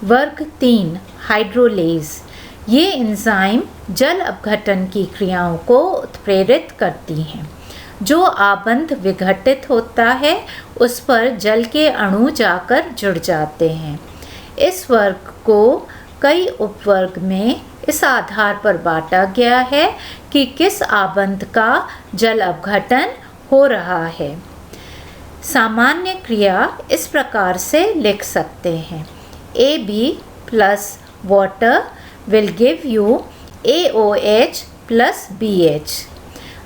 वर्ग 3 हाइड्रोलेज। ये एंजाइम जल अपघटन की क्रियाओं को उत्प्रेरित करती हैं। जो आबंध विघटित होता है उस पर जल के अणु जाकर जुड़ जाते हैं। इस वर्ग को कई उपवर्ग में इस आधार पर बांटा गया है कि किस आबंध का जल अपघटन हो रहा है। सामान्य क्रिया इस प्रकार से लिख सकते हैं। AB plus water will give you AOH plus BH।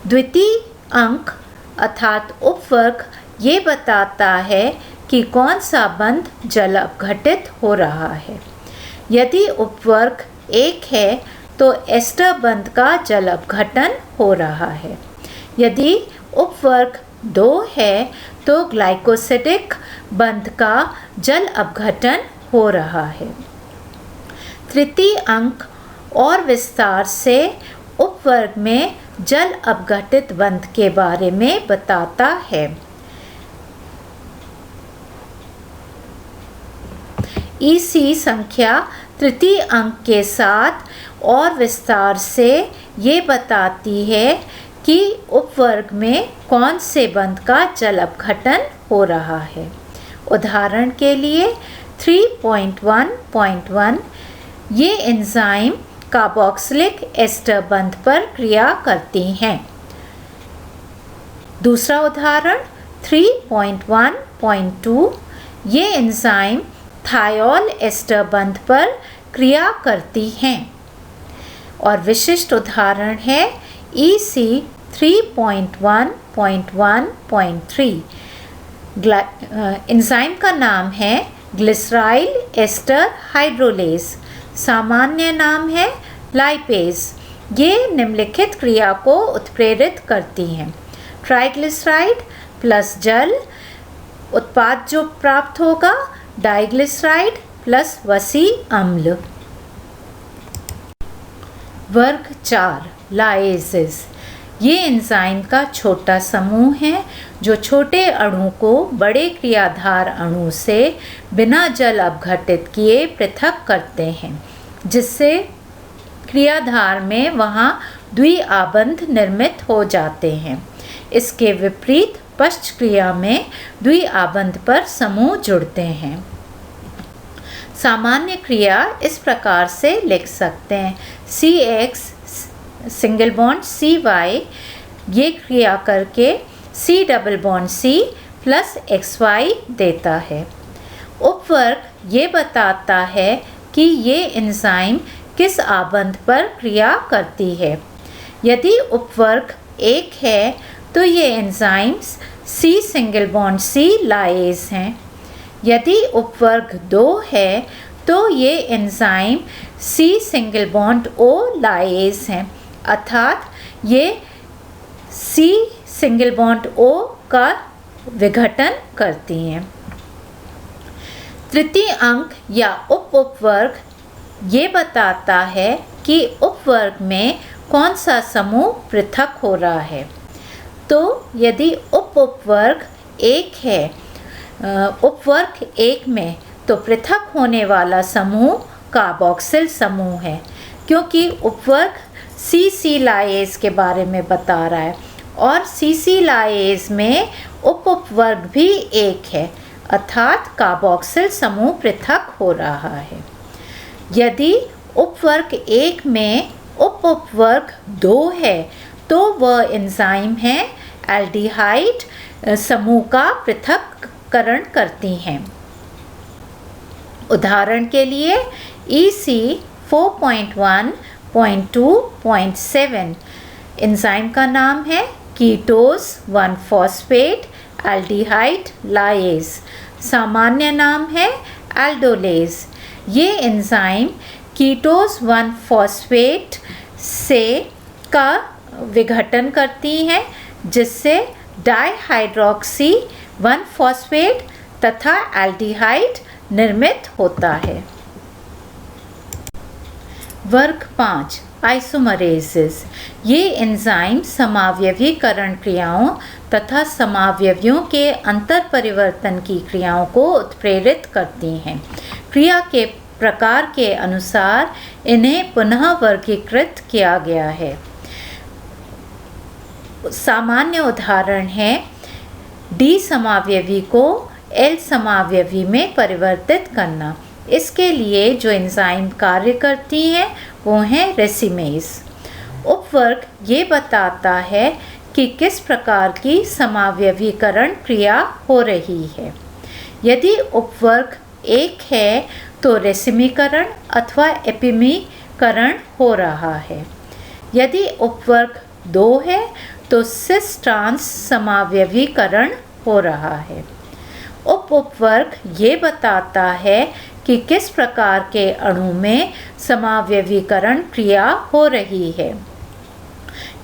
द्वितीय अंक अर्थात उपवर्ग ये बताता है कि कौन सा बंध जल अपघटित हो रहा है। यदि उपवर्ग 1 है तो एस्टर बंध का जल अपघटन हो रहा है। यदि उपवर्ग 2 है तो ग्लाइकोसिडिक बंध का जल अपघटन हो रहा है। तृतीय अंक और विस्तार से उपवर्ग में जल अपघटित बंध के बारे में बताता है। EC संख्या तृतीय अंक के साथ और विस्तार से ये बताती है कि उपवर्ग में कौन से बंध का जल अपघटन हो रहा है। उदाहरण के लिए 3.1.1 ये एंजाइम कार्बोक्सिलिक एस्टर बंध पर क्रिया करती हैं। दूसरा उदाहरण 3.1.2 ये एंजाइम थायोल एस्टर बंध पर क्रिया करती हैं। और विशिष्ट उदाहरण है EC 3.1.1.3। एंजाइम का नाम है ग्लिसराइल एस्टर हाइड्रोलेज। सामान्य नाम है लाइपेज। ये निम्नलिखित क्रिया को उत्प्रेरित करती हैं। ट्राइग्लिसराइड प्लस जल उत्पाद जो प्राप्त होगा डाइग्लिसराइड प्लस वसी अम्ल। वर्ग 4 लाएजेस। ये एंजाइम का छोटा समूह है जो छोटे अणु को बड़े क्रियाधार अणु से बिना जल अपघटित किए पृथक करते हैं, जिससे क्रियाधार में वहाँ द्विआबंध निर्मित हो जाते हैं। इसके विपरीत पश्च क्रिया में द्विआबंध पर समूह जुड़ते हैं। सामान्य क्रिया इस प्रकार से लिख सकते हैं। CX सिंगल बॉन्ड CY ये क्रिया करके C double bond C plus XY देता है। उपवर्ग ये बताता है कि ये एंजाइम किस आबंध पर क्रिया करती है। यदि उपवर्ग 1 है तो ये enzymes C single bond C लाएज हैं। यदि उपवर्ग 2 है तो ये enzyme C single bond O लाएज हैं, अर्थात ये C सिंगल बॉन्ड O का विघटन करती हैं। तृतीय अंक या उपवर्ग ये बताता है कि उपवर्ग में कौन सा समूह पृथक हो रहा है। तो यदि उपवर्ग 1 है, उपवर्ग 1 में तो पृथक होने वाला समूह कार्बोक्सिल समूह है, क्योंकि उपवर्ग CC लाएज के बारे में बता रहा है और CC लाएज में उपवर्ग भी 1 है, अर्थात कार्बोक्सिल समूह पृथक हो रहा है। यदि उपवर्ग 1 में उपवर्ग 2 है तो वह एंजाइम है एल्डिहाइड समूह का पृथक्करण करती हैं। उदाहरण के लिए EC 4.1.2.7 एंजाइम का नाम है कीटोस 1-फॉस्फेट एल्डिहाइड लाएज। सामान्य नाम है एल्डोलेज। ये एंजाइम कीटोस 1-फॉस्फेट से का विघटन करती हैं, जिससे डाइहाइड्रोक्सी 1-फॉस्फेट तथा एल्डिहाइड निर्मित होता है। वर्ग 5 आइसोमरेजेस। ये एंजाइम समावयवीकरण क्रियाओं तथा समावयवियों के अंतर परिवर्तन की क्रियाओं को उत्प्रेरित करती हैं। क्रिया के प्रकार के अनुसार इन्हें पुनः वर्गीकृत किया गया है। सामान्य उदाहरण है डी समावयवी को एल समावयवी में परिवर्तित करना। इसके लिए जो एंजाइम कार्य करती हैं वो हैं रेसिमेज। उपवर्ग ये बताता है कि किस प्रकार की समावयवीकरण क्रिया हो रही है। यदि उपवर्ग 1 है तो रेसिमीकरण अथवा एपिमीकरण हो रहा है। यदि उपवर्ग 2 है तो सिस ट्रांस समावयवीकरण हो रहा है। उपवर्ग ये बताता है कि किस प्रकार के अणु में समावयवीकरण क्रिया हो रही है।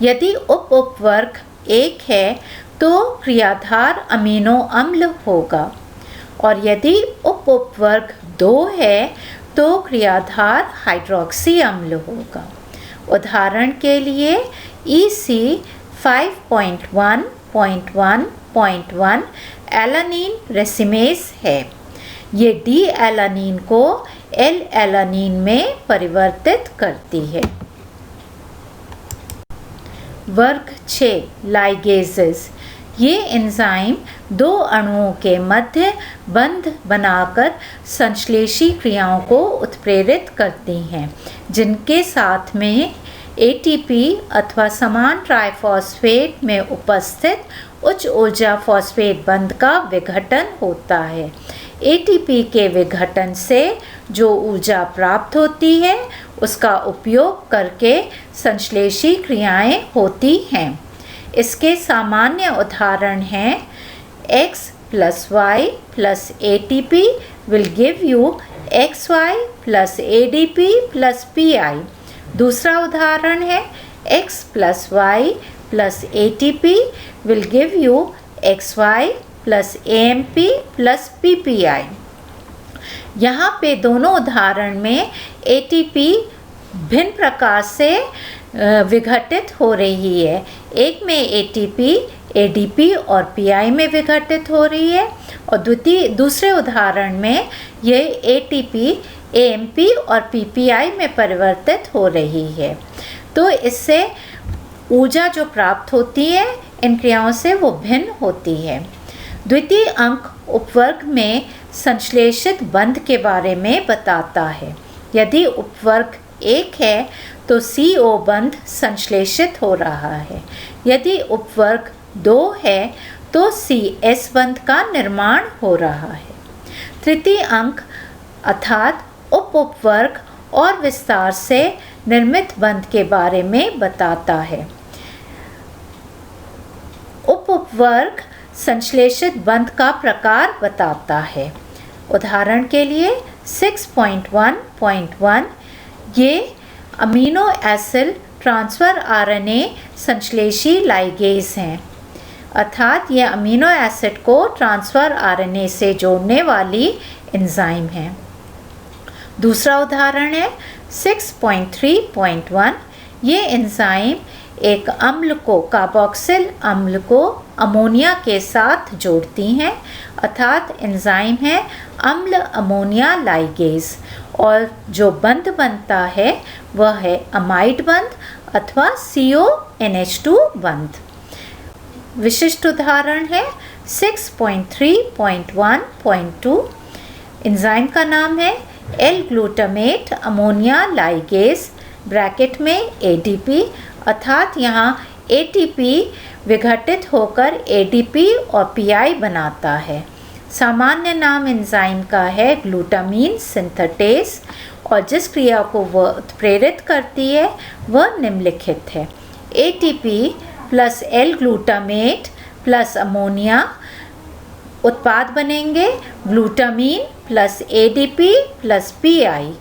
यदि उपवर्ग 1 है तो क्रियाधार अमीनो अम्ल होगा और यदि उपवर्ग 2 है तो क्रियाधार हाइड्रोक्सी अम्ल होगा। उदाहरण के लिए EC 5.1.1.1 एलानीन रेसिमेज है। ये डी एलानीन को एल एलानीन में परिवर्तित करती है। वर्ग 6 लाइगेजेस। ये एंजाइम 2 अणुओं के मध्य बंध बनाकर संश्लेषी क्रियाओं को उत्प्रेरित करती हैं, जिनके साथ में एटीपी अथवा समान ट्राइफॉस्फेट में उपस्थित उच्च ऊर्जा फॉस्फेट बंध का विघटन होता है। एटीपी के विघटन से जो ऊर्जा प्राप्त होती है उसका उपयोग करके संश्लेषी क्रियाएं होती हैं। इसके सामान्य उदाहरण हैं X plus Y plus ATP will give you XY plus ADP plus PI। दूसरा उदाहरण है X plus Y plus ATP will give you XY plus AMP plus PPI। यहाँ पे दोनों उदाहरण में ATP भिन्न प्रकार से विघटित हो रही है। एक में ATP ADP और PI में विघटित हो रही है और दूसरे उदाहरण में ये ATP AMP और PPI में परिवर्तित हो रही है। तो इससे ऊर्जा जो प्राप्त होती है इन क्रियाओं से वो भिन्न होती है। द्वितीय अंक उपवर्ग में संश्लेषित बंध के बारे में बताता है। यदि उपवर्ग 1 है तो CO बंध संश्लेषित हो रहा है। यदि उपवर्ग 2 है तो CS बंध का निर्माण हो रहा है। तृतीय अंक अर्थात उपवर्ग और विस्तार से निर्मित बंध के बारे में बताता है। उपवर्ग संश्लेषित बंध का प्रकार बताता है। उदाहरण के लिए 6.1.1 ये अमीनो एसिड ट्रांसफर RNA संश्लेषी लाइगेज हैं, अर्थात ये अमीनो एसिड को ट्रांसफर RNA से जोड़ने वाली एंजाइम है। दूसरा उदाहरण है 6.3.1 ये एंजाइम एक अम्ल को कार्बोक्सिल अम्ल को अमोनिया के साथ जोड़ती हैं, अर्थात एंजाइम है अम्ल अमोनिया लाइगेज और जो बंध बनता है वह है अमाइड बंध अथवा CONH2 बंध। विशिष्ट उदाहरण है 6.3.1.2 एंजाइम का नाम है L glutamate ammonia ligase bracket में ADP, अर्थात यहाँ ATP विघटित होकर ADP और PI बनाता है। सामान्य नाम एंजाइम का है ग्लूटामीन सिंथेटेस और जिस क्रिया को वह उत्प्रेरित करती है वह निम्नलिखित है। ATP plus L glutamate plus ammonia उत्पाद बनेंगे glutamine plus ADP plus PI।